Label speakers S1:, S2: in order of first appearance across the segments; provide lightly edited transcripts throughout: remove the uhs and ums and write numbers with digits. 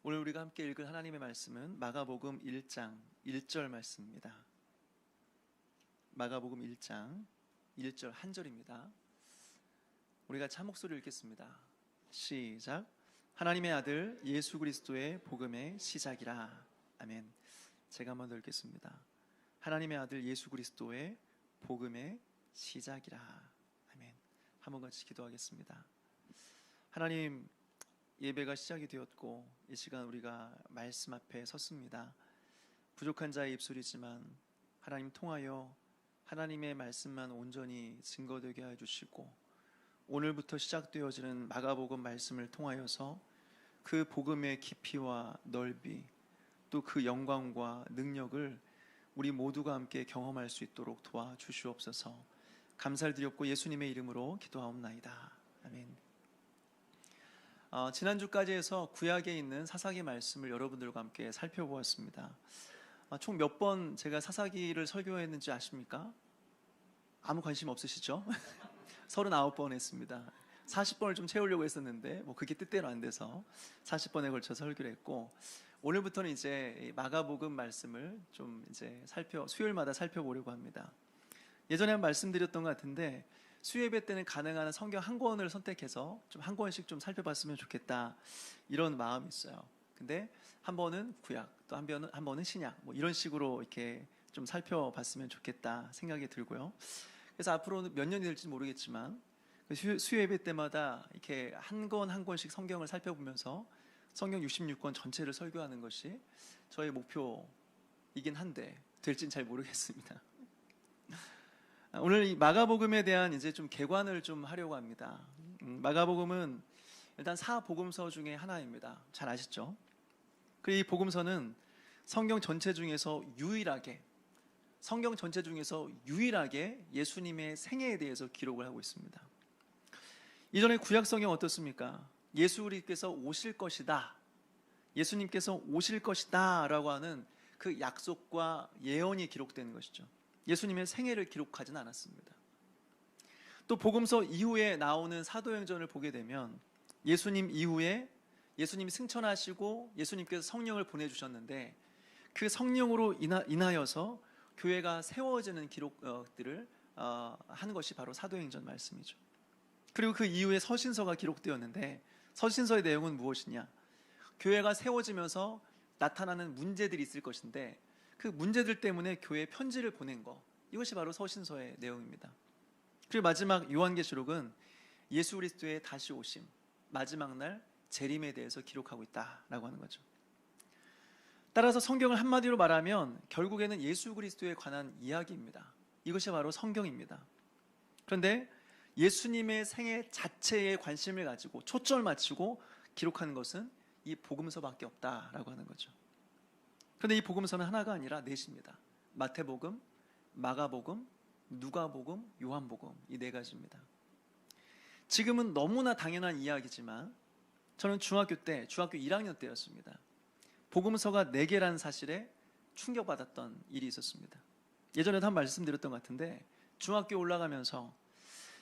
S1: 오늘 우리가 함께 읽을 하나님의 말씀은 마가복음 1장 1절 말씀입니다. 마가복음 1장 1절 한 절입니다. 우리가 차 목소리를 읽겠습니다. 시작. 하나님의 아들 예수 그리스도의 복음의 시작이라. 아멘. 제가 한번 더 읽겠습니다. 하나님의 아들 예수 그리스도의 복음의 시작이라. 아멘. 한번 같이 기도하겠습니다. 하나님, 예배가 시작이 되었고 이 시간 우리가 말씀 앞에 섰습니다. 부족한 자의 입술이지만 하나님 통하여 하나님의 말씀만 온전히 증거되게 해주시고 오늘부터 시작되어지는 마가복음 말씀을 통하여서 그 복음의 깊이와 넓이 또 그 영광과 능력을 우리 모두가 함께 경험할 수 있도록 도와주시옵소서. 감사를 드렸고 예수님의 이름으로 기도하옵나이다. 아멘. 지난주까지 해서 구약에 있는 사사기 말씀을 여러분들과 함께 살펴보았습니다. 총 몇 번 제가 사사기를 설교했는지 아십니까? 아무 관심 없으시죠? 39번 했습니다. 40번을 좀 채우려고 했었는데 그게 뜻대로 안 돼서 40번에 걸쳐서 설교를 했고, 오늘부터는 이제 마가복음 말씀을 좀 이제 수요일마다 살펴보려고 합니다. 예전에 한 말씀드렸던 것 같은데 수요예배 때는 가능한 성경 한 권을 선택해서 좀 한 권씩 좀 살펴봤으면 좋겠다, 이런 마음이 있어요. 근데 한 번은 구약, 또 한 번은 신약, 이런 식으로 이렇게 좀 살펴봤으면 좋겠다 생각이 들고요. 그래서 앞으로는 몇 년이 될지 모르겠지만 수요예배 때마다 이렇게 한 권씩 성경을 살펴보면서 성경 66권 전체를 설교하는 것이 저의 목표이긴 한데 될지는 잘 모르겠습니다. 오늘 이 마가복음에 대한 이제 좀 개관을 좀 하려고 합니다. 마가복음은 일단 사복음서 중에 하나입니다. 잘 아시죠? 그리고 이 복음서는 성경 전체 중에서 유일하게 예수님의 생애에 대해서 기록을 하고 있습니다. 이전에 구약 성경 어떻습니까? 예수님께서 오실 것이다, 예수님께서 오실 것이다 라고 하는 그 약속과 예언이 기록되는 것이죠. 예수님의 생애를 기록하지는 않았습니다. 또 복음서 이후에 나오는 사도행전을 보게 되면 예수님 이후에 예수님이 승천하시고 예수님께서 성령을 보내주셨는데 그 성령으로 인하여서 교회가 세워지는 기록들을 한 것이 바로 사도행전 말씀이죠. 그리고 그 이후에 서신서가 기록되었는데 서신서의 내용은 무엇이냐? 교회가 세워지면서 나타나는 문제들이 있을 것인데 그 문제들 때문에 교회에 편지를 보낸 것, 이것이 바로 서신서의 내용입니다. 그리고 마지막 요한계시록은 예수 그리스도의 다시 오심, 마지막 날 재림에 대해서 기록하고 있다라고 하는 거죠. 따라서 성경을 한마디로 말하면 결국에는 예수 그리스도에 관한 이야기입니다. 이것이 바로 성경입니다. 그런데 예수님의 생애 자체에 관심을 가지고 초점을 맞추고 기록하는 것은 이 복음서밖에 없다라고 하는 거죠. 그런데 이 복음서는 하나가 아니라 넷입니다. 마태복음, 마가복음, 누가복음, 요한복음, 이 네 가지입니다. 지금은 너무나 당연한 이야기지만 저는 중학교 1학년 때였습니다. 복음서가 4개라는 사실에 충격받았던 일이 있었습니다. 예전에도 한 말씀드렸던 것 같은데 중학교 올라가면서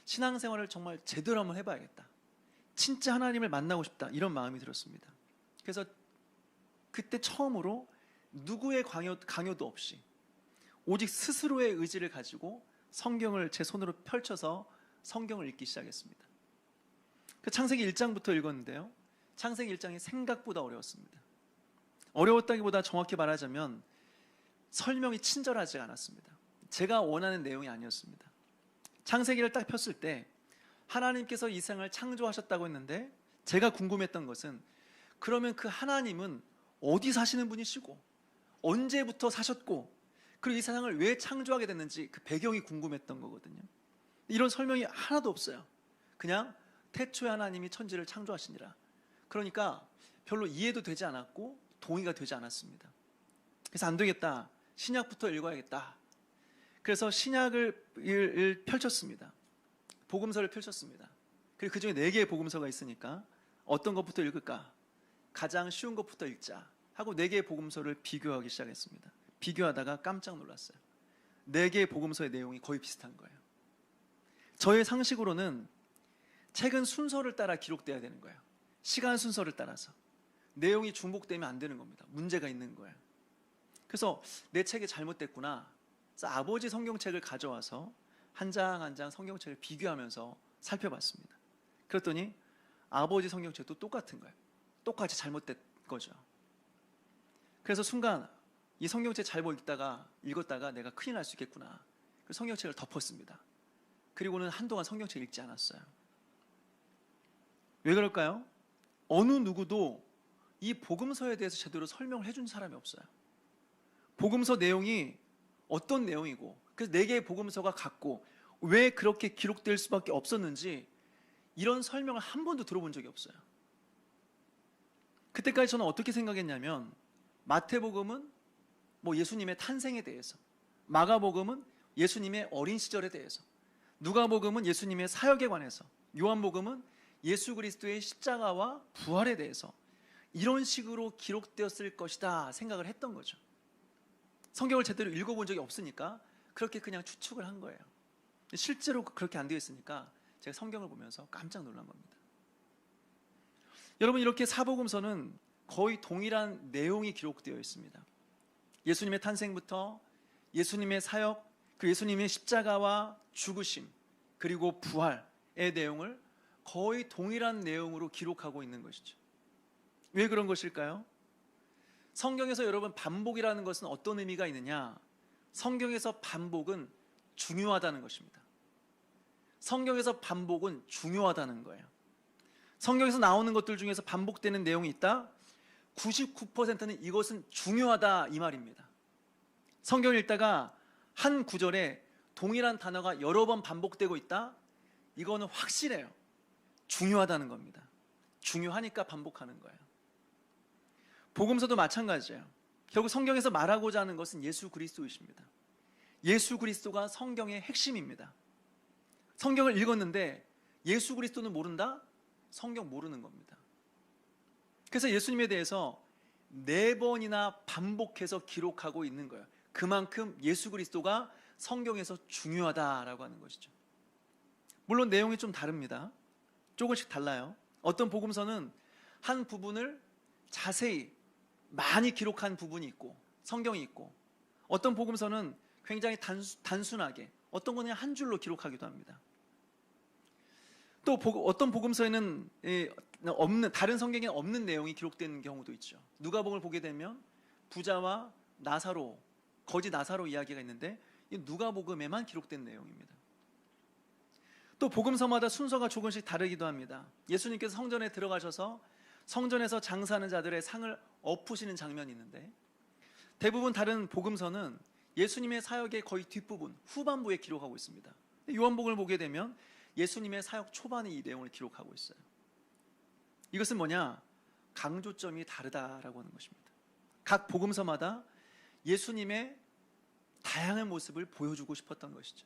S1: 신앙생활을 정말 제대로 한번 해봐야겠다, 진짜 하나님을 만나고 싶다, 이런 마음이 들었습니다. 그래서 그때 처음으로 누구의 강요도 없이 오직 스스로의 의지를 가지고 성경을 제 손으로 펼쳐서 성경을 읽기 시작했습니다. 그 창세기 1장부터 읽었는데요, 창세기 1장이 생각보다 어려웠습니다. 어려웠다기보다 정확히 말하자면 설명이 친절하지 않았습니다. 제가 원하는 내용이 아니었습니다. 창세기를 딱 폈을 때 하나님께서 이 세상을 창조하셨다고 했는데 제가 궁금했던 것은 그러면 그 하나님은 어디 사시는 분이시고 언제부터 사셨고 그리고 이 세상을 왜 창조하게 됐는지 그 배경이 궁금했던 거거든요. 이런 설명이 하나도 없어요. 그냥 태초에 하나님이 천지를 창조하시니라. 그러니까 별로 이해도 되지 않았고 동의가 되지 않았습니다. 그래서 안 되겠다, 신약부터 읽어야겠다. 그래서 신약을 펼쳤습니다. 복음서를 펼쳤습니다. 그리고 그 중에 4개의 복음서가 있으니까 어떤 것부터 읽을까? 가장 쉬운 것부터 읽자 하고 4개의 복음서를 비교하기 시작했습니다. 비교하다가 깜짝 놀랐어요. 4개의 복음서의 내용이 거의 비슷한 거예요. 저의 상식으로는 책은 순서를 따라 기록돼야 되는 거예요. 시간 순서를 따라서. 내용이 중복되면 안 되는 겁니다. 문제가 있는 거예요. 그래서 내 책이 잘못됐구나. 그래서 아버지 성경책을 가져와서 한 장 한 장 성경책을 비교하면서 살펴봤습니다. 그랬더니 아버지 성경책도 똑같은 거예요. 똑같이 잘못된 거죠. 그래서 순간 이 성경책 잘못 읽었다가 내가 큰일 날 수 있겠구나. 그 성경책을 덮었습니다. 그리고는 한동안 성경책 읽지 않았어요. 왜 그럴까요? 어느 누구도 이 복음서에 대해서 제대로 설명을 해준 사람이 없어요. 복음서 내용이 어떤 내용이고, 그래서 네 개의 복음서가 같고 왜 그렇게 기록될 수밖에 없었는지 이런 설명을 한 번도 들어본 적이 없어요. 그때까지 저는 어떻게 생각했냐면, 마태복음은 예수님의 탄생에 대해서, 마가복음은 예수님의 어린 시절에 대해서, 누가복음은 예수님의 사역에 관해서, 요한복음은 예수 그리스도의 십자가와 부활에 대해서 이런 식으로 기록되었을 것이다 생각을 했던 거죠. 성경을 제대로 읽어본 적이 없으니까 그렇게 그냥 추측을 한 거예요. 실제로 그렇게 안 되어 있으니까 제가 성경을 보면서 깜짝 놀란 겁니다. 여러분, 이렇게 사복음서는 거의 동일한 내용이 기록되어 있습니다. 예수님의 탄생부터 예수님의 사역, 그 예수님의 십자가와 죽으심, 그리고 부활의 내용을 거의 동일한 내용으로 기록하고 있는 것이죠. 왜 그런 것일까요? 성경에서 여러분, 반복이라는 것은 어떤 의미가 있느냐? 성경에서 반복은 중요하다는 것입니다. 성경에서 반복은 중요하다는 거예요. 성경에서 나오는 것들 중에서 반복되는 내용이 있다? 99%는 이것은 중요하다 이 말입니다. 성경을 읽다가 한 구절에 동일한 단어가 여러 번 반복되고 있다? 이거는 확실해요. 중요하다는 겁니다. 중요하니까 반복하는 거예요. 복음서도 마찬가지예요. 결국 성경에서 말하고자 하는 것은 예수 그리스도이십니다. 예수 그리스도가 성경의 핵심입니다. 성경을 읽었는데 예수 그리스도는 모른다? 성경 모르는 겁니다. 그래서 예수님에 대해서 4번이나 반복해서 기록하고 있는 거예요. 그만큼 예수 그리스도가 성경에서 중요하다라고 하는 것이죠. 물론 내용이 좀 다릅니다. 조금씩 달라요. 어떤 복음서는 한 부분을 자세히 많이 기록한 부분이 있고, 성경이 있고, 어떤 복음서는 굉장히 단순하게, 어떤 건 그냥 한 줄로 기록하기도 합니다. 또 어떤 복음서에는 다른 성경에 없는 내용이 기록된 경우도 있죠. 누가복음을 보게 되면 부자와 나사로, 거지 나사로 이야기가 있는데 이 누가복음에만 기록된 내용입니다. 또 복음서마다 순서가 조금씩 다르기도 합니다. 예수님께서 성전에 들어가셔서 성전에서 장사하는 자들의 상을 엎으시는 장면이 있는데, 대부분 다른 복음서는 예수님의 사역의 거의 뒷부분, 후반부에 기록하고 있습니다. 요한복음을 보게 되면 예수님의 사역 초반에 이 내용을 기록하고 있어요. 이것은 뭐냐? 강조점이 다르다라고 하는 것입니다. 각 복음서마다 예수님의 다양한 모습을 보여주고 싶었던 것이죠.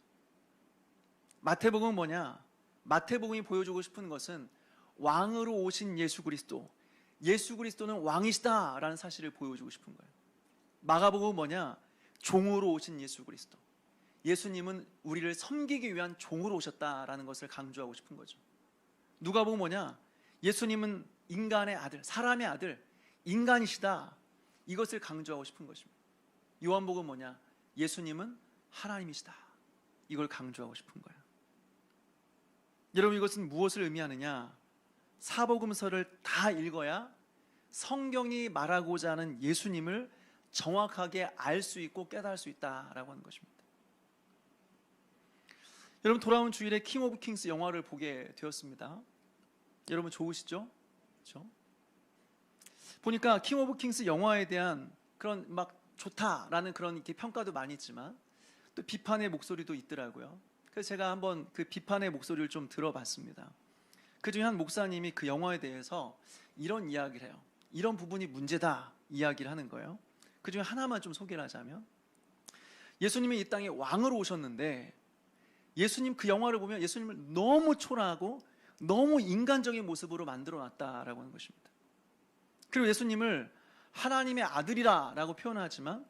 S1: 마태복음은 뭐냐? 마태복음이 보여주고 싶은 것은 왕으로 오신 예수 그리스도, 예수 그리스도는 왕이시다라는 사실을 보여주고 싶은 거예요. 마가복음은 뭐냐? 종으로 오신 예수 그리스도, 예수님은 우리를 섬기기 위한 종으로 오셨다라는 것을 강조하고 싶은 거죠. 누가복음은 뭐냐? 예수님은 인간의 아들, 사람의 아들, 인간이시다, 이것을 강조하고 싶은 것입니다. 요한복음은 뭐냐? 예수님은 하나님이시다, 이걸 강조하고 싶은 거예요. 여러분, 이것은 무엇을 의미하느냐? 사복음서를 다 읽어야 성경이 말하고자 하는 예수님을 정확하게 알 수 있고 깨달을 수 있다라고 하는 것입니다. 여러분, 돌아온 주일에 킹 오브 킹스 영화를 보게 되었습니다. 여러분 좋으시죠? 그렇죠? 보니까 킹 오브 킹스 영화에 대한 그런 막 좋다라는 그런 이렇게 평가도 많이 있지만 또 비판의 목소리도 있더라고요. 그래서 제가 한번 그 비판의 목소리를 좀 들어봤습니다. 그 중에 한 목사님이 그 영화에 대해서 이런 이야기를 해요. 이런 부분이 문제다 이야기를 하는 거예요. 그 중에 하나만 좀 소개를 하자면, 예수님이 이 땅에 왕으로 오셨는데 예수님, 그 영화를 보면 예수님을 너무 초라하고 너무 인간적인 모습으로 만들어 놨다라고 하는 것입니다. 그리고 예수님을 하나님의 아들이라고 표현하지만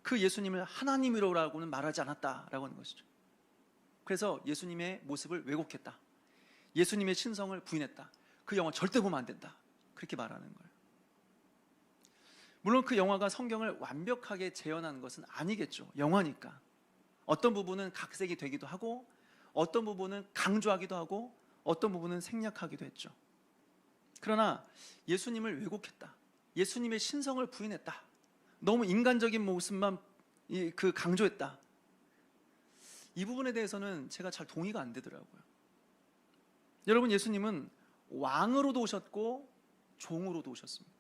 S1: 그 예수님을 하나님이라고는 말하지 않았다라고 하는 것이죠. 그래서 예수님의 모습을 왜곡했다, 예수님의 신성을 부인했다, 그 영화 절대 보면 안 된다, 그렇게 말하는 거예요. 물론 그 영화가 성경을 완벽하게 재현하는 것은 아니겠죠. 영화니까. 어떤 부분은 각색이 되기도 하고 어떤 부분은 강조하기도 하고 어떤 부분은 생략하기도 했죠. 그러나 예수님을 왜곡했다. 예수님의 신성을 부인했다. 너무 인간적인 모습만 강조했다. 이 부분에 대해서는 제가 잘 동의가 안 되더라고요. 여러분, 예수님은 왕으로도 오셨고 종으로도 오셨습니다.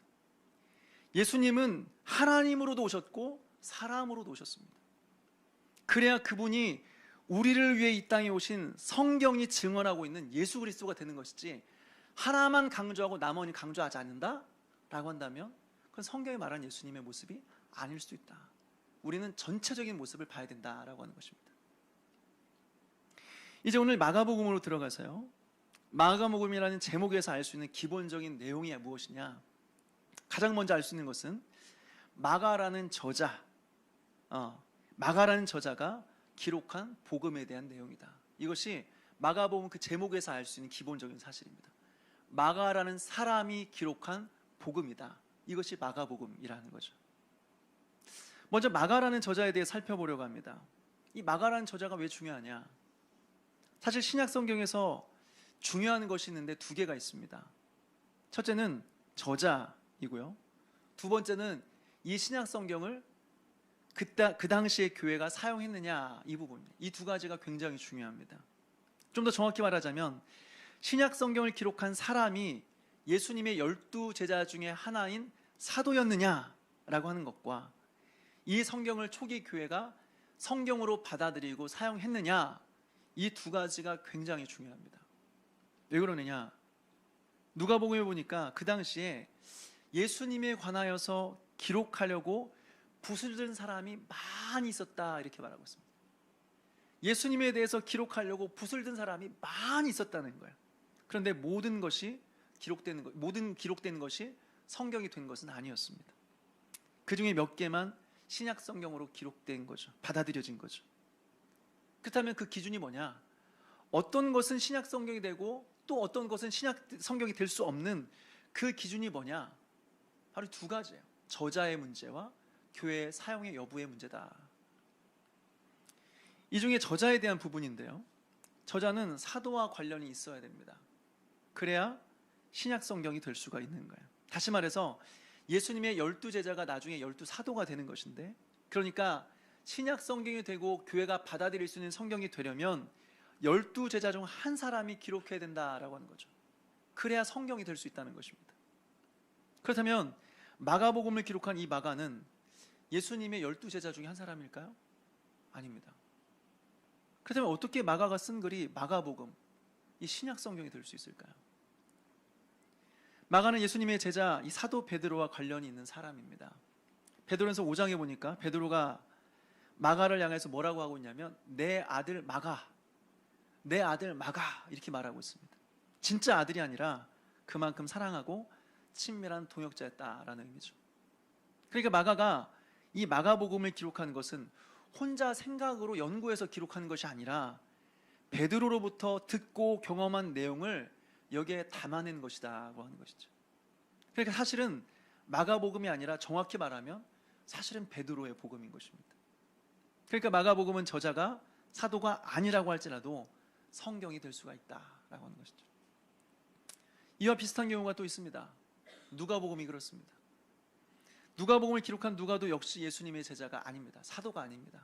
S1: 예수님은 하나님으로도 오셨고 사람으로도 오셨습니다. 그래야 그분이 우리를 위해 이 땅에 오신 성경이 증언하고 있는 예수 그리스도가 되는 것이지, 하나만 강조하고 나머지는 강조하지 않는다? 라고 한다면 그건 성경이 말하는 예수님의 모습이 아닐 수 있다. 우리는 전체적인 모습을 봐야 된다라고 하는 것입니다. 이제 오늘 마가복음으로 들어가서요, 마가복음이라는 제목에서 알 수 있는 기본적인 내용이 무엇이냐. 가장 먼저 알 수 있는 것은 마가라는 저자가 기록한 복음에 대한 내용이다. 이것이 마가복음 그 제목에서 알 수 있는 기본적인 사실입니다. 마가라는 사람이 기록한 복음이다. 이것이 마가복음이라는 거죠. 먼저 마가라는 저자에 대해 살펴보려고 합니다. 이 마가라는 저자가 왜 중요하냐? 사실 신약 성경에서 중요한 것이 있는데 두 개가 있습니다. 첫째는 저자이고요. 두 번째는 이 신약 성경을 그 당시에 교회가 사용했느냐, 이 부분입니다. 이 두 가지가 굉장히 중요합니다. 좀 더 정확히 말하자면 신약 성경을 기록한 사람이 예수님의 12제자 중에 하나인 사도였느냐라고 하는 것과 이 성경을 초기 교회가 성경으로 받아들이고 사용했느냐, 이 두 가지가 굉장히 중요합니다. 왜 그러느냐? 누가복음에 보니까 그 당시에 예수님에 관하여서 기록하려고 붓을 든 사람이 많이 있었다, 이렇게 말하고 있습니다. 예수님에 대해서 기록하려고 붓을 든 사람이 많이 있었다는 거예요. 그런데 모든 기록되는 것이 성경이 된 것은 아니었습니다. 그 중에 몇 개만 신약 성경으로 기록된 거죠. 받아들여진 거죠. 그렇다면 그 기준이 뭐냐? 어떤 것은 신약 성경이 되고 또 어떤 것은 신약 성경이 될 수 없는 그 기준이 뭐냐? 바로 두 가지예요. 저자의 문제와 교회의 사용의 여부의 문제다. 이 중에 저자에 대한 부분인데요, 저자는 사도와 관련이 있어야 됩니다. 그래야 신약 성경이 될 수가 있는 거예요. 다시 말해서 예수님의 12제자가 나중에 12사도가 되는 것인데, 그러니까 신약 성경이 되고 교회가 받아들일 수 있는 성경이 되려면 12제자 중 한 사람이 기록해야 된다라고 하는 거죠. 그래야 성경이 될 수 있다는 것입니다. 그렇다면 마가복음을 기록한 이 마가는 예수님의 12제자 중에 한 사람일까요? 아닙니다. 그렇다면 어떻게 마가가 쓴 글이 마가복음, 이 신약 성경이 될 수 있을까요? 마가는 예수님의 제자 이 사도 베드로와 관련이 있는 사람입니다. 베드로전서 5장에 보니까 베드로가 마가를 향해서 뭐라고 하고 있냐면 내 아들 마가 이렇게 말하고 있습니다. 진짜 아들이 아니라 그만큼 사랑하고 친밀한 동역자였다라는 의미죠. 그러니까 마가가 이 마가복음을 기록한 것은 혼자 생각으로 연구해서 기록한 것이 아니라 베드로로부터 듣고 경험한 내용을 여기에 담아낸 것이다라고 하는 것이죠. 그러니까 사실은 마가복음이 아니라 정확히 말하면 사실은 베드로의 복음인 것입니다. 그러니까 마가복음은 저자가 사도가 아니라고 할지라도 성경이 될 수가 있다라고 하는 것이죠. 이와 비슷한 경우가 또 있습니다. 누가복음이 그렇습니다. 누가복음을 기록한 누가도 역시 예수님의 제자가 아닙니다. 사도가 아닙니다.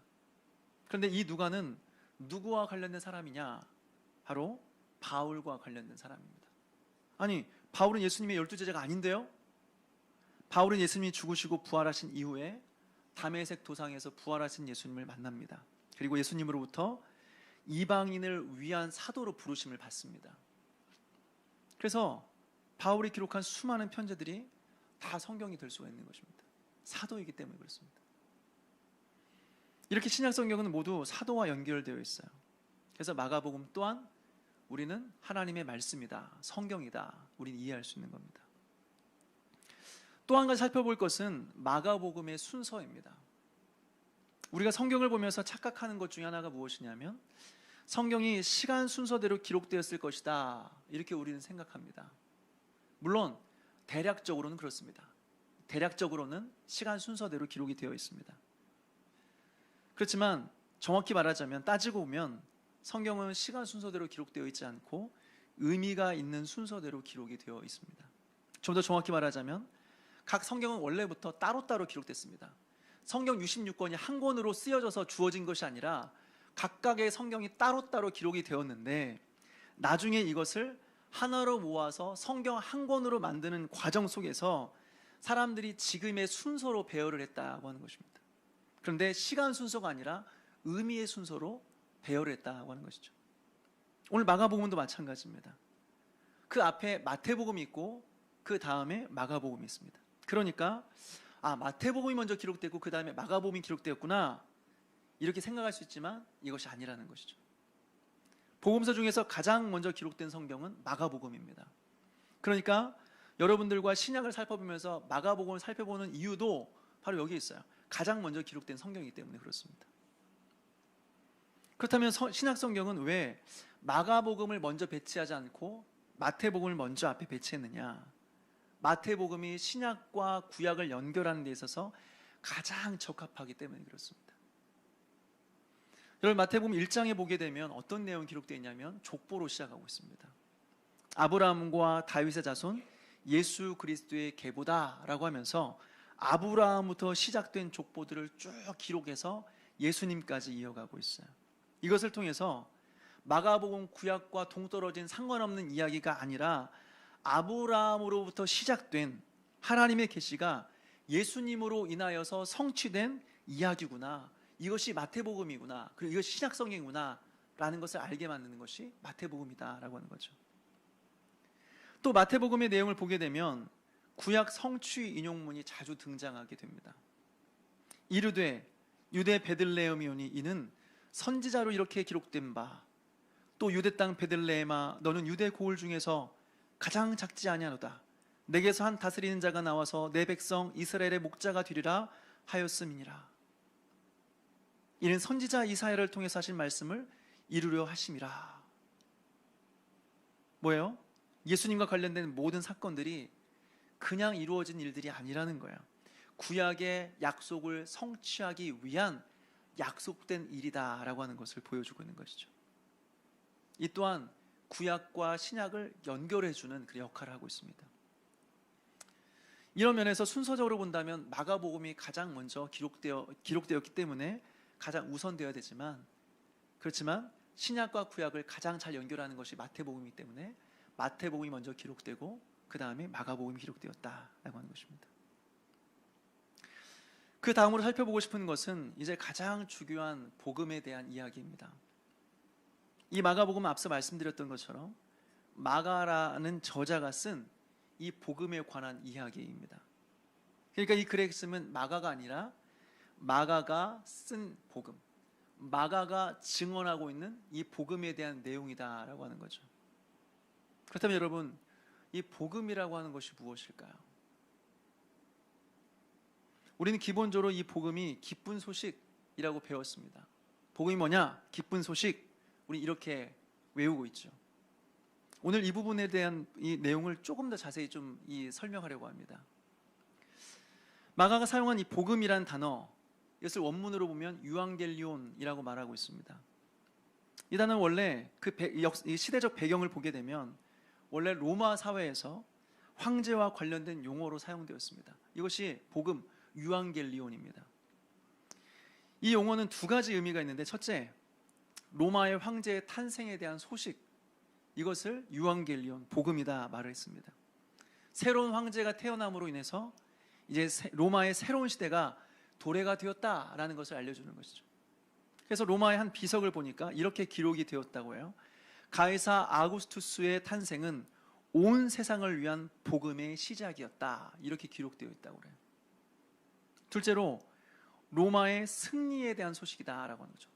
S1: 그런데 이 누가는 누구와 관련된 사람이냐? 바로 바울과 관련된 사람입니다. 아니, 바울은 예수님의 12제자가 아닌데요? 바울은 예수님이 죽으시고 부활하신 이후에 다메섹 도상에서 부활하신 예수님을 만납니다. 그리고 예수님으로부터 이방인을 위한 사도로 부르심을 받습니다. 그래서 바울이 기록한 수많은 편지들이 다 성경이 될 수가 있는 것입니다. 사도이기 때문에 그렇습니다. 이렇게 신약 성경은 모두 사도와 연결되어 있어요. 그래서 마가복음 또한 우리는 하나님의 말씀이다, 성경이다, 우리는 이해할 수 있는 겁니다. 또 한 가지 살펴볼 것은 마가복음의 순서입니다. 우리가 성경을 보면서 착각하는 것 중에 하나가 무엇이냐면 성경이 시간 순서대로 기록되었을 것이다, 이렇게 우리는 생각합니다. 물론 대략적으로는 그렇습니다. 대략적으로는 시간 순서대로 기록이 되어 있습니다. 그렇지만 정확히 말하자면, 따지고 보면 성경은 시간 순서대로 기록되어 있지 않고 의미가 있는 순서대로 기록이 되어 있습니다. 좀 더 정확히 말하자면 각 성경은 원래부터 따로따로 기록됐습니다. 성경 66권이 한 권으로 쓰여져서 주어진 것이 아니라 각각의 성경이 따로따로 기록이 되었는데, 나중에 이것을 하나로 모아서 성경 한 권으로 만드는 과정 속에서 사람들이 지금의 순서로 배열을 했다고 하는 것입니다. 그런데 시간 순서가 아니라 의미의 순서로 배열을 했다고 하는 것이죠. 오늘 마가복음도 마찬가지입니다. 그 앞에 마태복음이 있고 그 다음에 마가복음이 있습니다. 그러니까 마태복음이 먼저 기록되고 그 다음에 마가복음이 기록되었구나, 이렇게 생각할 수 있지만 이것이 아니라는 것이죠. 복음서 중에서 가장 먼저 기록된 성경은 마가복음입니다. 그러니까 여러분들과 신약을 살펴보면서 마가복음을 살펴보는 이유도 바로 여기 있어요. 가장 먼저 기록된 성경이기 때문에 그렇습니다. 그렇다면 신약 성경은 왜 마가복음을 먼저 배치하지 않고 마태복음을 먼저 앞에 배치했느냐? 마태복음이 신약과 구약을 연결하는 데 있어서 가장 적합하기 때문에 그렇습니다. 여러분, 마태복음 1장에 보게 되면 어떤 내용이 기록되어 있냐면 족보로 시작하고 있습니다. 아브라함과 다윗의 자손 예수 그리스도의 계보다라고 하면서 아브라함부터 시작된 족보들을 쭉 기록해서 예수님까지 이어가고 있어요. 이것을 통해서 마가복음 구약과 동떨어진 상관없는 이야기가 아니라 아브라함으로부터 시작된 하나님의 계시가 예수님으로 인하여서 성취된 이야기구나, 이것이 마태복음이구나, 그리고 이것이 신약성경이구나 라는 것을 알게 만드는 것이 마태복음이다라고 하는 거죠. 또 마태복음의 내용을 보게 되면 구약 성취 인용문이 자주 등장하게 됩니다. 이르되 유대 베들레헴이오니 이는 선지자로 이렇게 기록된 바, 또 유대 땅 베들레헴아 너는 유대 고을 중에서 가장 작지 아니하노다. 내게서 한 다스리는 자가 나와서 내 백성 이스라엘의 목자가 되리라 하였음이니라. 이는 선지자 이사야를 통해서 하신 말씀을 이루려 하심이라. 뭐예요? 예수님과 관련된 모든 사건들이 그냥 이루어진 일들이 아니라는 거예요. 구약의 약속을 성취하기 위한 약속된 일이다라고 하는 것을 보여주고 있는 것이죠. 이 또한 구약과 신약을 연결해주는 그 역할을 하고 있습니다. 이런 면에서 순서적으로 본다면 마가복음이 가장 먼저 기록되었기 때문에 가장 우선되어야 되지만, 그렇지만 신약과 구약을 가장 잘 연결하는 것이 마태복음이기 때문에 마태복음이 먼저 기록되고 그 다음에 마가복음이 기록되었다라고 하는 것입니다. 그 다음으로 살펴보고 싶은 것은 이제 가장 중요한 복음에 대한 이야기입니다. 이 마가복음은 앞서 말씀드렸던 것처럼 마가라는 저자가 쓴 이 복음에 관한 이야기입니다. 그러니까 이 글의 핵심은 마가가 아니라 마가가 쓴 복음, 마가가 증언하고 있는 이 복음에 대한 내용이다라고 하는 거죠. 그렇다면 여러분, 이 복음이라고 하는 것이 무엇일까요? 우리는 기본적으로 이 복음이 기쁜 소식이라고 배웠습니다. 복음이 뭐냐? 기쁜 소식. 우리 이렇게 외우고 있죠. 오늘 이 부분에 대한 이 내용을 조금 더 자세히 좀 설명하려고 합니다. 마가가 사용한 이 복음이란 단어, 이것을 원문으로 보면 유앙겔리온이라고 말하고 있습니다. 이 단어는 원래 이 시대적 배경을 보게 되면 원래 로마 사회에서 황제와 관련된 용어로 사용되었습니다. 이것이 복음, 유앙겔리온입니다. 이 용어는 두 가지 의미가 있는데, 첫째, 로마의 황제의 탄생에 대한 소식, 이것을 유앙겔리온, 복음이다 말을 했습니다. 새로운 황제가 태어남으로 인해서 이제 로마의 새로운 시대가 도래가 되었다라는 것을 알려주는 것이죠. 그래서 로마의 한 비석을 보니까 이렇게 기록이 되었다고 해요. 가이사 아구스투스의 탄생은 온 세상을 위한 복음의 시작이었다, 이렇게 기록되어 있다고 그래요. 둘째로 로마의 승리에 대한 소식이다라고 하는 거죠.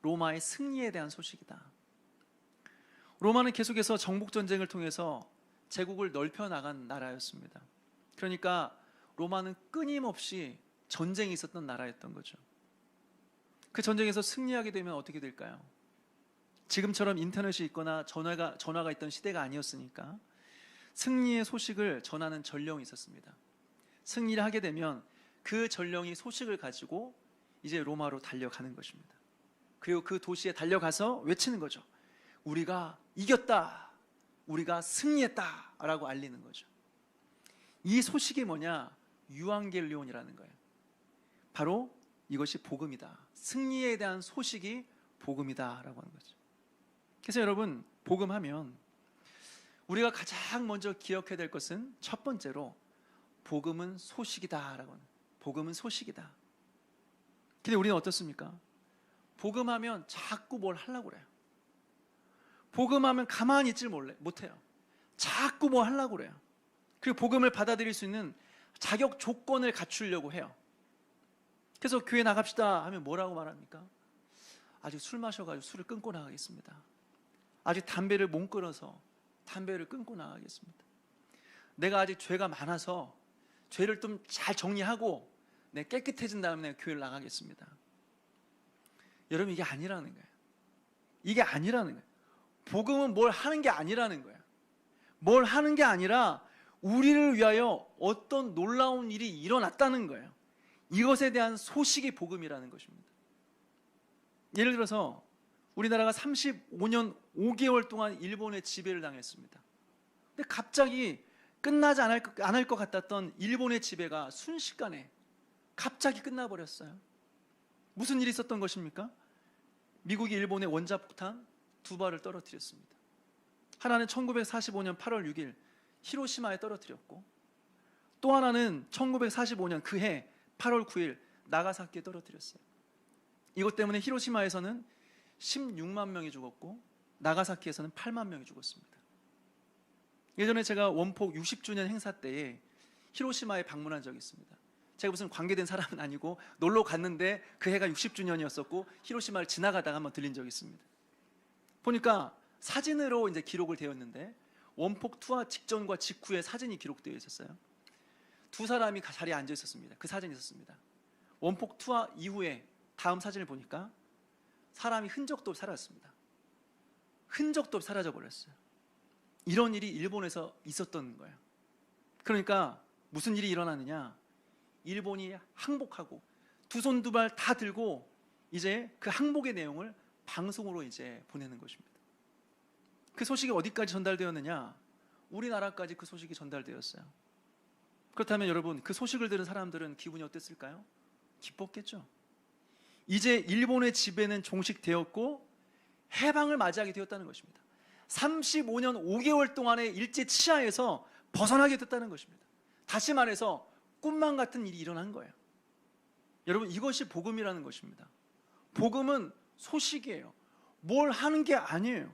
S1: 로마의 승리에 대한 소식이다. 로마는 계속해서 정복전쟁을 통해서 제국을 넓혀 나간 나라였습니다. 그러니까 로마는 끊임없이 전쟁이 있었던 나라였던 거죠. 그 전쟁에서 승리하게 되면 어떻게 될까요? 지금처럼 인터넷이 있거나 전화가 있던 시대가 아니었으니까 승리의 소식을 전하는 전령이 있었습니다. 승리를 하게 되면 그 전령이 소식을 가지고 이제 로마로 달려가는 것입니다. 그리고 그 도시에 달려가서 외치는 거죠. 우리가 이겼다, 우리가 승리했다 라고 알리는 거죠. 이 소식이 뭐냐? 유앙겔리온이라는 거예요. 바로 이것이 복음이다, 승리에 대한 소식이 복음이다 라고 하는 거죠. 그래서 여러분, 복음하면 우리가 가장 먼저 기억해야 될 것은 첫 번째로 복음은 소식이다 라고 하는, 복음은 소식이다. 근데 우리는 어떻습니까? 복음하면 자꾸 뭘 하려고 그래요. 복음하면 가만히 있질 못해요. 자꾸 뭐 하려고 그래요. 그리고 복음을 받아들일 수 있는 자격 조건을 갖추려고 해요. 그래서 교회 나갑시다 하면 뭐라고 말합니까? 아직 술 마셔가지고 술을 끊고 나가겠습니다. 아직 담배를 못 끊어서 담배를 끊고 나가겠습니다. 내가 아직 죄가 많아서 죄를 좀 잘 정리하고 깨끗해진 다음에 교회를 나가겠습니다. 여러분, 이게 아니라는 거예요. 이게 아니라는 거예요. 복음은 뭘 하는 게 아니라는 거예요. 뭘 하는 게 아니라 우리를 위하여 어떤 놀라운 일이 일어났다는 거예요. 이것에 대한 소식이 복음이라는 것입니다. 예를 들어서 우리나라가 35년 5개월 동안 일본의 지배를 당했습니다. 근데 갑자기 끝나지 않을 것 같았던 일본의 지배가 순식간에 갑자기 끝나버렸어요. 무슨 일이 있었던 것입니까? 미국이 일본의 원자폭탄 2발을 떨어뜨렸습니다. 하나는 1945년 8월 6일 히로시마에 떨어뜨렸고, 또 하나는 1945년 그해 8월 9일 나가사키에 떨어뜨렸어요. 이것 때문에 히로시마에서는 16만 명이 죽었고 나가사키에서는 8만 명이 죽었습니다. 예전에 제가 원폭 60주년 행사 때에 히로시마에 방문한 적이 있습니다. 제가 무슨 관계된 사람은 아니고 놀러 갔는데 그 해가 60주년이었었고 히로시마를 지나가다가 한번 들린 적이 있습니다. 보니까 사진으로 이제 기록을 되었는데 원폭 투하 직전과 직후에 사진이 기록되어 있었어요. 두 사람이 자리에 앉아 있었습니다. 그 사진이 있었습니다. 원폭 투하 이후에 다음 사진을 보니까 사람이 흔적도 없이 사라졌습니다. 흔적도 없이 사라져 버렸어요. 이런 일이 일본에서 있었던 거예요. 그러니까 무슨 일이 일어나느냐? 일본이 항복하고 두 손 두 발 다 들고 이제 그 항복의 내용을 방송으로 이제 보내는 것입니다. 그 소식이 어디까지 전달되었느냐? 우리나라까지 그 소식이 전달되었어요. 그렇다면 여러분, 그 소식을 들은 사람들은 기분이 어땠을까요? 기뻤겠죠. 이제 일본의 지배는 종식되었고 해방을 맞이하게 되었다는 것입니다. 35년 5개월 동안의 일제 치하에서 벗어나게 됐다는 것입니다. 다시 말해서 꿈만 같은 일이 일어난 거예요. 여러분, 이것이 복음이라는 것입니다. 복음은 소식이에요. 뭘 하는 게 아니에요.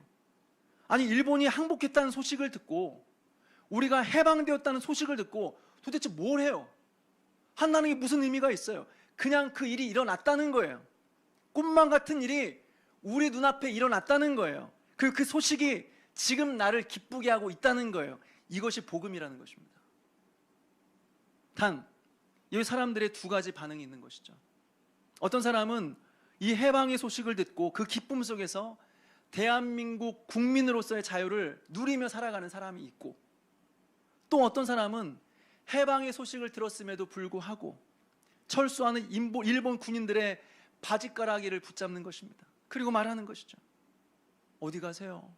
S1: 아니, 일본이 항복했다는 소식을 듣고 우리가 해방되었다는 소식을 듣고 도대체 뭘 해요? 한다는 게 무슨 의미가 있어요? 그냥 그 일이 일어났다는 거예요. 꿈만 같은 일이 우리 눈앞에 일어났다는 거예요. 그 소식이 지금 나를 기쁘게 하고 있다는 거예요. 이것이 복음이라는 것입니다. 단, 이 사람들의 두 가지 반응이 있는 것이죠. 어떤 사람은 이 해방의 소식을 듣고 그 기쁨 속에서 대한민국 국민으로서의 자유를 누리며 살아가는 사람이 있고, 또 어떤 사람은 해방의 소식을 들었음에도 불구하고 철수하는 일본 군인들의 바지가라기를 붙잡는 것입니다. 그리고 말하는 것이죠. 어디 가세요?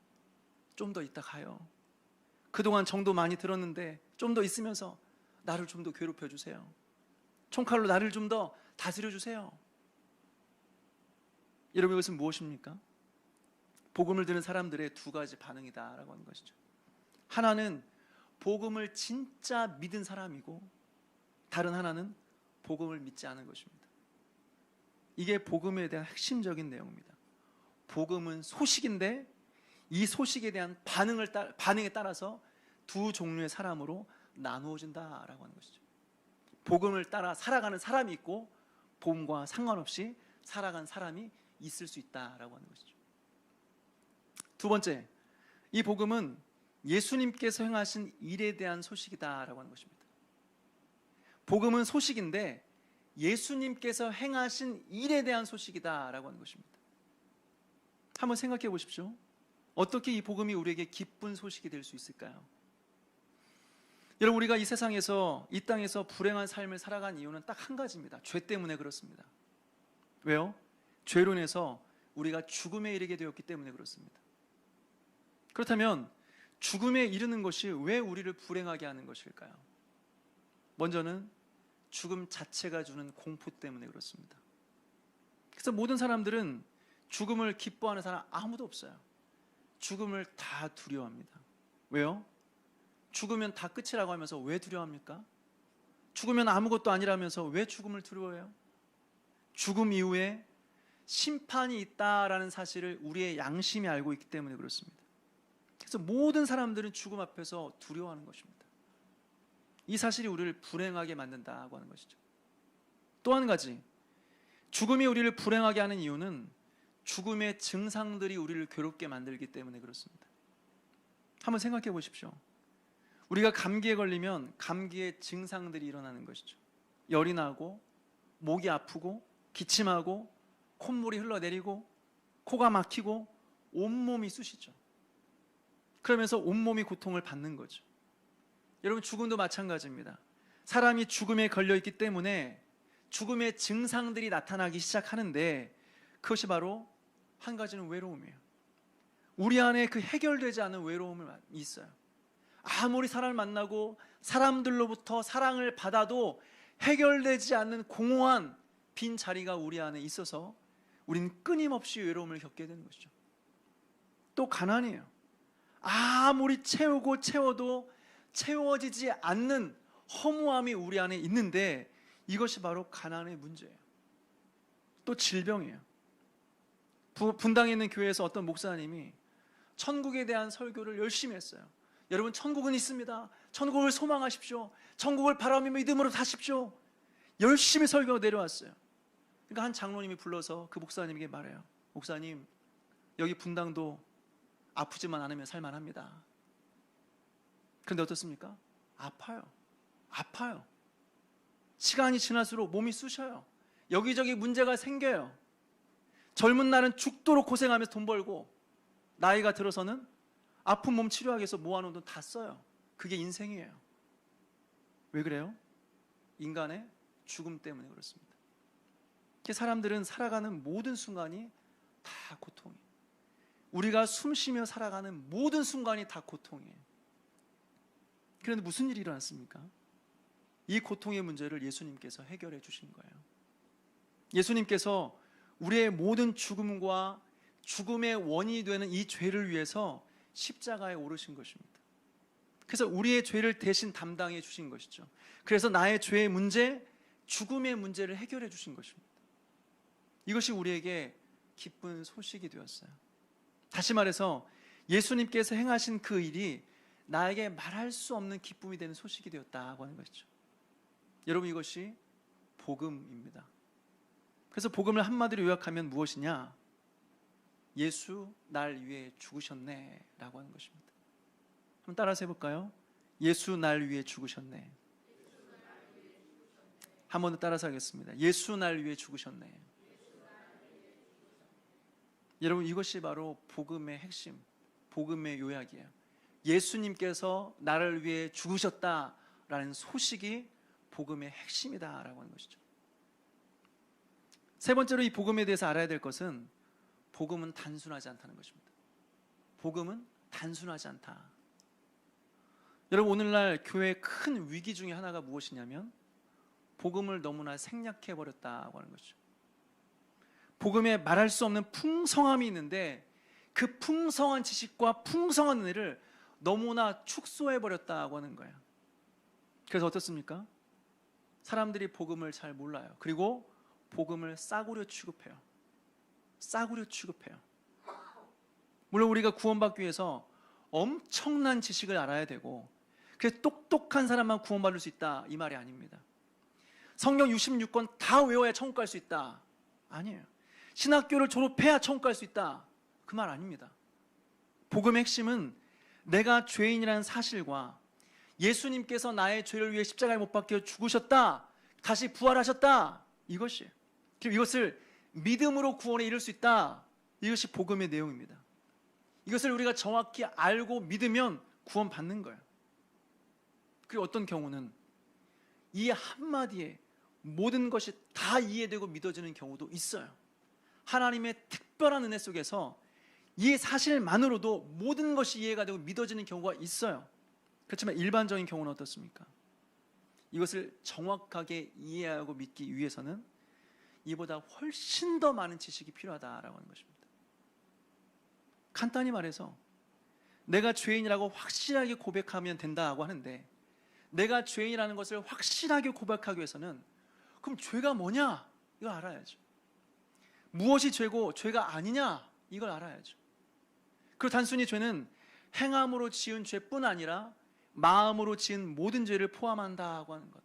S1: 좀 더 있다 가요. 그동안 정도 많이 들었는데 좀 더 있으면서 나를 좀 더 괴롭혀 주세요. 총칼로 나를 좀 더 다스려 주세요. 여러분, 이것은 무엇입니까? 복음을 듣는 사람들의 두 가지 반응이다라고 하는 것이죠. 하나는 복음을 진짜 믿은 사람이고, 다른 하나는 복음을 믿지 않은 것입니다. 이게 복음에 대한 핵심적인 내용입니다. 복음은 소식인데 이 소식에 대한 반응에 따라서 두 종류의 사람으로 나누어진다라고 하는 것이죠. 복음을 따라 살아가는 사람이 있고 복음과 상관없이 살아간 사람이 있을 수 있다라고 하는 것이죠. 두 번째, 이 복음은 예수님께서 행하신 일에 대한 소식이다라고 하는 것입니다. 복음은 소식인데 예수님께서 행하신 일에 대한 소식이다라고 하는 것입니다. 한번 생각해 보십시오. 어떻게 이 복음이 우리에게 기쁜 소식이 될 수 있을까요? 여러분, 우리가 이 세상에서, 이 땅에서 불행한 삶을 살아간 이유는 딱 한 가지입니다. 죄 때문에 그렇습니다. 왜요? 죄로 인해서 우리가 죽음에 이르게 되었기 때문에 그렇습니다. 그렇다면 죽음에 이르는 것이 왜 우리를 불행하게 하는 것일까요? 먼저는 죽음 자체가 주는 공포 때문에 그렇습니다. 그래서 모든 사람들은 죽음을 기뻐하는 사람 아무도 없어요. 죽음을 다 두려워합니다. 왜요? 죽으면 다 끝이라고 하면서 왜 두려워합니까? 죽으면 아무것도 아니라면서 왜 죽음을 두려워해요? 죽음 이후에 심판이 있다라는 사실을 우리의 양심이 알고 있기 때문에 그렇습니다. 그래서 모든 사람들은 죽음 앞에서 두려워하는 것입니다. 이 사실이 우리를 불행하게 만든다고 하는 것이죠. 또 한 가지, 죽음이 우리를 불행하게 하는 이유는 죽음의 증상들이 우리를 괴롭게 만들기 때문에 그렇습니다. 한번 생각해 보십시오. 우리가 감기에 걸리면 감기의 증상들이 일어나는 것이죠. 열이 나고, 목이 아프고, 기침하고, 콧물이 흘러내리고, 코가 막히고, 온몸이 쑤시죠. 그러면서 온몸이 고통을 받는 거죠. 여러분, 죽음도 마찬가지입니다. 사람이 죽음에 걸려있기 때문에 죽음의 증상들이 나타나기 시작하는데, 그것이 바로 한 가지는 외로움이에요. 우리 안에 그 해결되지 않은 외로움이 있어요. 아무리 사람을 만나고 사람들로부터 사랑을 받아도 해결되지 않는 공허한 빈 자리가 우리 안에 있어서 우리는 끊임없이 외로움을 겪게 되는 것이죠. 또 가난이에요. 아무리 채우고 채워도 채워지지 않는 허무함이 우리 안에 있는데, 이것이 바로 가난의 문제예요. 또 질병이에요. 분당에 있는 교회에서 어떤 목사님이 천국에 대한 설교를 열심히 했어요. 여러분, 천국은 있습니다. 천국을 소망하십시오. 천국을 바라며 믿음으로 사십시오. 열심히 설교가 내려왔어요. 그러니까 한 장로님이 불러서 그 목사님에게 말해요. 목사님, 여기 분당도 아프지만 않으면 살만합니다. 그런데 어떻습니까? 아파요. 아파요. 시간이 지날수록 몸이 쑤셔요. 여기저기 문제가 생겨요. 젊은 날은 죽도록 고생하면서 돈 벌고, 나이가 들어서는 아픈 몸 치료하기 위해서 모아놓은 돈 다 써요. 그게 인생이에요. 왜 그래요? 인간의 죽음 때문에 그렇습니다. 사람들은 살아가는 모든 순간이 다 고통이에요. 우리가 숨 쉬며 살아가는 모든 순간이 다 고통이에요. 그런데 무슨 일이 일어났습니까? 이 고통의 문제를 예수님께서 해결해 주신 거예요. 예수님께서 우리의 모든 죽음과 죽음의 원인이 되는 이 죄를 위해서 십자가에 오르신 것입니다. 그래서 우리의 죄를 대신 담당해 주신 것이죠. 그래서 나의 죄의 문제, 죽음의 문제를 해결해 주신 것입니다. 이것이 우리에게 기쁜 소식이 되었어요. 다시 말해서 예수님께서 행하신 그 일이 나에게 말할 수 없는 기쁨이 되는 소식이 되었다고 하는 것이죠. 여러분, 이것이 복음입니다. 그래서 복음을 한마디로 요약하면 무엇이냐? 예수 날 위해 죽으셨네 라고 하는 것입니다. 한번 따라서 해볼까요? 예수 날 위해 죽으셨네. 한 번 더 따라서 하겠습니다. 예수 날 위해 죽으셨네. 여러분, 이것이 바로 복음의 핵심, 복음의 요약이에요. 예수님께서 나를 위해 죽으셨다라는 소식이 복음의 핵심이다라고 하는 것이죠. 세 번째로 이 복음에 대해서 알아야 될 것은, 복음은 단순하지 않다는 것입니다. 복음은 단순하지 않다. 여러분, 오늘날 교회의 큰 위기 중에 하나가 무엇이냐면 복음을 너무나 생략해 버렸다고 하는 것이죠. 복음에 말할 수 없는 풍성함이 있는데 그 풍성한 지식과 풍성한 은혜를 너무나 축소해 버렸다고 하는 거예요. 그래서 어떻습니까? 사람들이 복음을 잘 몰라요. 그리고 복음을 싸구려 취급해요. 싸구려 취급해요. 물론 우리가 구원받기 위해서 엄청난 지식을 알아야 되고, 그래서 똑똑한 사람만 구원받을 수 있다, 이 말이 아닙니다. 성경 66권 다 외워야 천국 갈 수 있다, 아니에요. 신학교를 졸업해야 천국 갈 수 있다, 그 말 아닙니다. 복음의 핵심은 내가 죄인이라는 사실과 예수님께서 나의 죄를 위해 십자가에 못 박혀 죽으셨다, 다시 부활하셨다, 이것이에요. 그리고 이것을 믿음으로 구원에 이를 수 있다, 이것이 복음의 내용입니다. 이것을 우리가 정확히 알고 믿으면 구원받는 거예요. 그리고 어떤 경우는 이 한마디에 모든 것이 다 이해되고 믿어지는 경우도 있어요. 하나님의 특별한 은혜 속에서 이 사실만으로도 모든 것이 이해가 되고 믿어지는 경우가 있어요. 그렇지만 일반적인 경우는 어떻습니까? 이것을 정확하게 이해하고 믿기 위해서는 이보다 훨씬 더 많은 지식이 필요하다라고 하는 것입니다. 간단히 말해서 내가 죄인이라고 확실하게 고백하면 된다고 하는데, 내가 죄인이라는 것을 확실하게 고백하기 위해서는 그럼 죄가 뭐냐? 이걸 알아야죠. 무엇이 죄고 죄가 아니냐? 이걸 알아야죠. 그리고 단순히 죄는 행함으로 지은 죄뿐 아니라 마음으로 지은 모든 죄를 포함한다고 하는 것.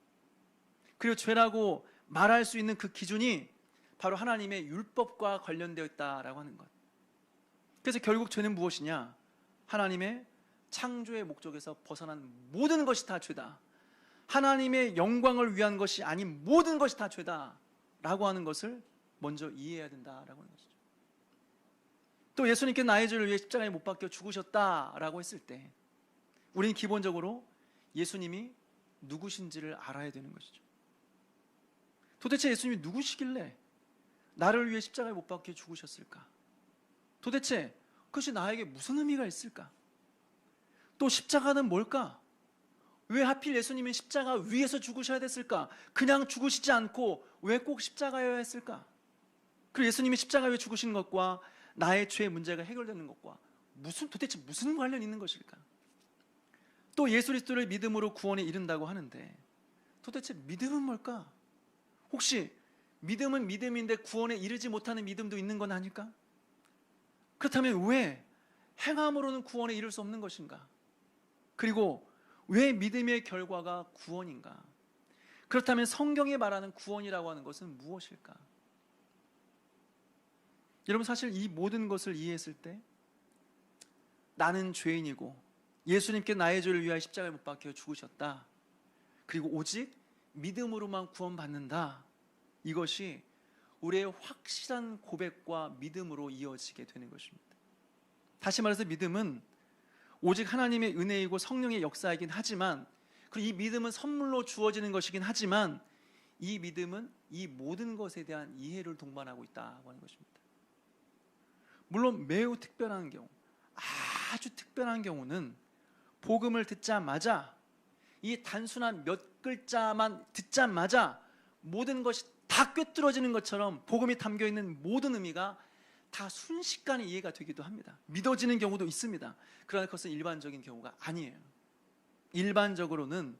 S1: 그리고 죄라고 말할 수 있는 그 기준이 바로 하나님의 율법과 관련되어 있다라고 하는 것. 그래서 결국 죄는 무엇이냐? 하나님의 창조의 목적에서 벗어난 모든 것이 다 죄다. 하나님의 영광을 위한 것이 아닌 모든 것이 다 죄다라고 하는 것을 먼저 이해해야 된다라고 하는 것이죠. 또 예수님께 나의 죄를 위해 십자가에 못 박혀 죽으셨다라고 했을 때 우리는 기본적으로 예수님이 누구신지를 알아야 되는 것이죠. 도대체 예수님이 누구시길래 나를 위해 십자가에 못 박혀 죽으셨을까? 도대체 그것이 나에게 무슨 의미가 있을까? 또 십자가는 뭘까? 왜 하필 예수님이 십자가 위에서 죽으셔야 됐을까? 그냥 죽으시지 않고 왜 꼭 십자가여야 했을까? 그리고 예수님이 십자가 위에 죽으신 것과 나의 죄의 문제가 해결되는 것과 도대체 무슨 관련이 있는 것일까? 또 예수 그리스도를 믿음으로 구원에 이른다고 하는데 도대체 믿음은 뭘까? 혹시 믿음은 믿음인데 구원에 이르지 못하는 믿음도 있는 건 아닐까? 그렇다면 왜 행함으로는 구원에 이를 수 없는 것인가? 그리고 왜 믿음의 결과가 구원인가? 그렇다면 성경이 말하는 구원이라고 하는 것은 무엇일까? 여러분, 사실 이 모든 것을 이해했을 때 나는 죄인이고 예수님께 나의 죄를 위하여 십자가에 못 박혀 죽으셨다. 그리고 오직 믿음으로만 구원받는다. 이것이 우리의 확실한 고백과 믿음으로 이어지게 되는 것입니다. 다시 말해서 믿음은 오직 하나님의 은혜이고 성령의 역사이긴 하지만, 그리고 이 믿음은 선물로 주어지는 것이긴 하지만, 이 믿음은 이 모든 것에 대한 이해를 동반하고 있다고 하는 것입니다. 물론 매우 특별한 경우, 아주 특별한 경우는 복음을 듣자마자, 이 단순한 몇 글자만 듣자마자 모든 것이 다 꿰뚫어지는 것처럼 복음이 담겨있는 모든 의미가 다 순식간에 이해가 되기도 합니다. 믿어지는 경우도 있습니다. 그러나 그것은 일반적인 경우가 아니에요. 일반적으로는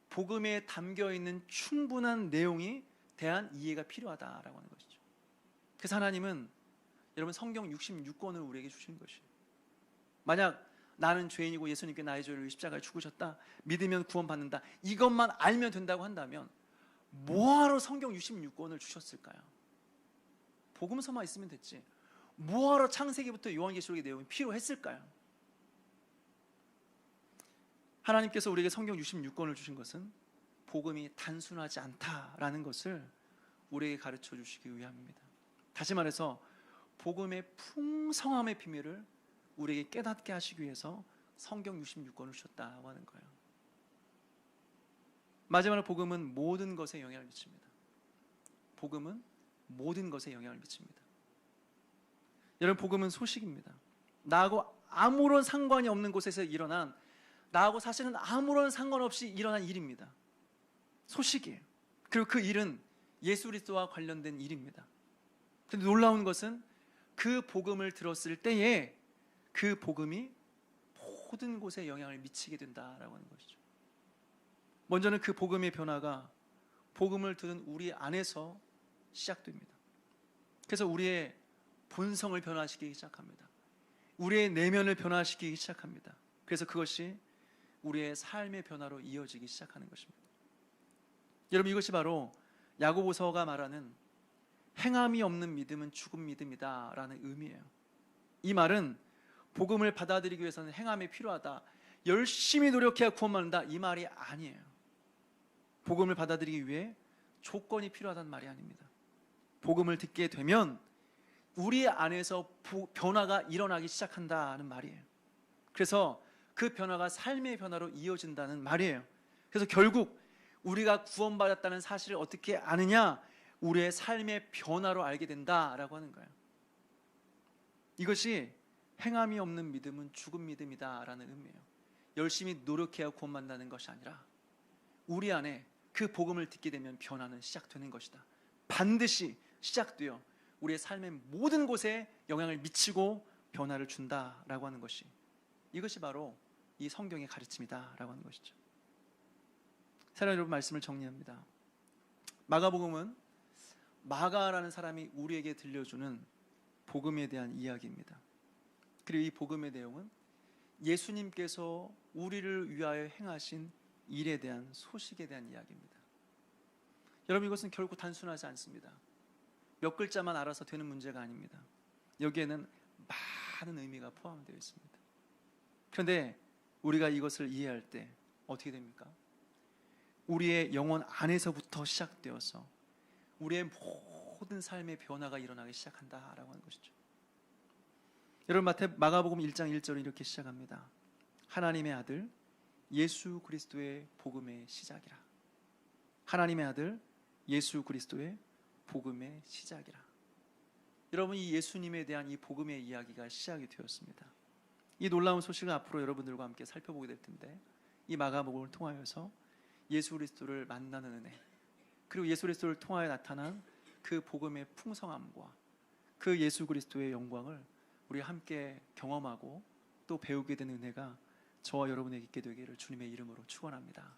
S1: 복음에 담겨있는 충분한 내용이 대한 이해가 필요하다라고 하는 것이죠. 그래서 하나님은 여러분 성경 66권을 우리에게 주신 것이에요. 만약 나는 죄인이고 예수님께 나의 죄를 위해 십자가에 죽으셨다, 믿으면 구원받는다, 이것만 알면 된다고 한다면 뭐하러 성경 66권을 주셨을까요? 복음서만 있으면 됐지 뭐하러 창세기부터 요한계시록의 내용이 필요했을까요? 하나님께서 우리에게 성경 66권을 주신 것은 복음이 단순하지 않다라는 것을 우리에게 가르쳐 주시기 위함입니다. 다시 말해서 복음의 풍성함의 비밀을 우리에게 깨닫게 하시기 위해서 성경 66권을 주셨다고 하는 거예요. 마지막으로 복음은 모든 것에 영향을 미칩니다. 복음은 모든 것에 영향을 미칩니다. 여러분, 복음은 소식입니다. 나하고 아무런 상관이 없는 곳에서 일어난, 나하고 사실은 아무런 상관없이 일어난 일입니다. 소식이에요. 그리고 그 일은 예수 그리스도와 관련된 일입니다. 그런데 놀라운 것은 그 복음을 들었을 때에 그 복음이 모든 곳에 영향을 미치게 된다라고 하는 것이죠. 먼저는 그 복음의 변화가 복음을 들은 우리 안에서 시작됩니다. 그래서 우리의 본성을 변화시키기 시작합니다. 우리의 내면을 변화시키기 시작합니다. 그래서 그것이 우리의 삶의 변화로 이어지기 시작하는 것입니다. 여러분, 이것이 바로 야고보서가 말하는 행함이 없는 믿음은 죽은 믿음이다 라는 의미예요. 이 말은 복음을 받아들이기 위해서는 행함이 필요하다, 열심히 노력해야 구원받는다, 이 말이 아니에요. 복음을 받아들이기 위해 조건이 필요하다는 말이 아닙니다. 복음을 듣게 되면 우리 안에서 변화가 일어나기 시작한다는 말이에요. 그래서 그 변화가 삶의 변화로 이어진다는 말이에요. 그래서 결국 우리가 구원받았다는 사실을 어떻게 아느냐? 우리의 삶의 변화로 알게 된다라고 하는 거예요. 이것이 행함이 없는 믿음은 죽은 믿음이다라는 의미예요. 열심히 노력해야 구원받는 것이 아니라 우리 안에 그 복음을 듣게 되면 변화는 시작되는 것이다. 반드시 시작되어 우리의 삶의 모든 곳에 영향을 미치고 변화를 준다라고 하는 것이, 이것이 바로 이 성경의 가르침이다라고 하는 것이죠. 사랑하는 여러분, 말씀을 정리합니다. 마가복음은 마가라는 사람이 우리에게 들려주는 복음에 대한 이야기입니다. 그리고 이 복음의 내용은 예수님께서 우리를 위하여 행하신 일에 대한 소식에 대한 이야기입니다. 여러분, 이것은 결코 단순하지 않습니다. 몇 글자만 알아서 되는 문제가 아닙니다. 여기에는 많은 의미가 포함되어 있습니다. 그런데 우리가 이것을 이해할 때 어떻게 됩니까? 우리의 영혼 안에서부터 시작되어서 우리의 모든 삶의 변화가 일어나기 시작한다라고 하는 것이죠. 여러분, 마가복음 1장 1절은 이렇게 시작합니다. 하나님의 아들 예수 그리스도의 복음의 시작이라. 하나님의 아들 예수 그리스도의 복음의 시작이라. 여러분, 이 예수님에 대한 이 복음의 이야기가 시작이 되었습니다. 이 놀라운 소식을 앞으로 여러분들과 함께 살펴보게 될 텐데, 이 마가복음을 통하여서 예수 그리스도를 만나는 은혜, 그리고 예수 그리스도를 통하여 나타난 그 복음의 풍성함과 그 예수 그리스도의 영광을 우리 함께 경험하고 또 배우게 되는 은혜가 저와 여러분에게 있게 되기를 주님의 이름으로 축원합니다.